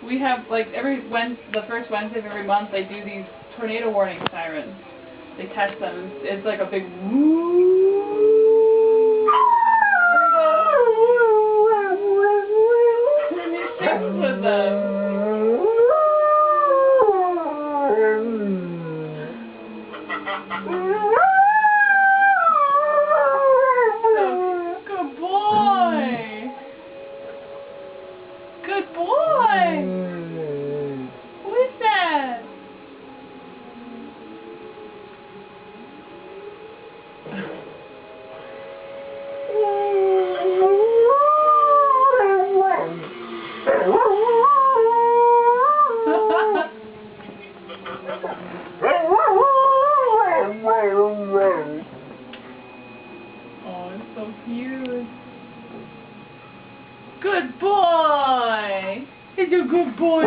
We have, like, the first Wednesday of every month, they do these tornado warning sirens. They test them. It's like a big woo. And he sings with them. Good boy. Good boy. Who is that? Oh, it's so cute. Good boy. He's a good boy.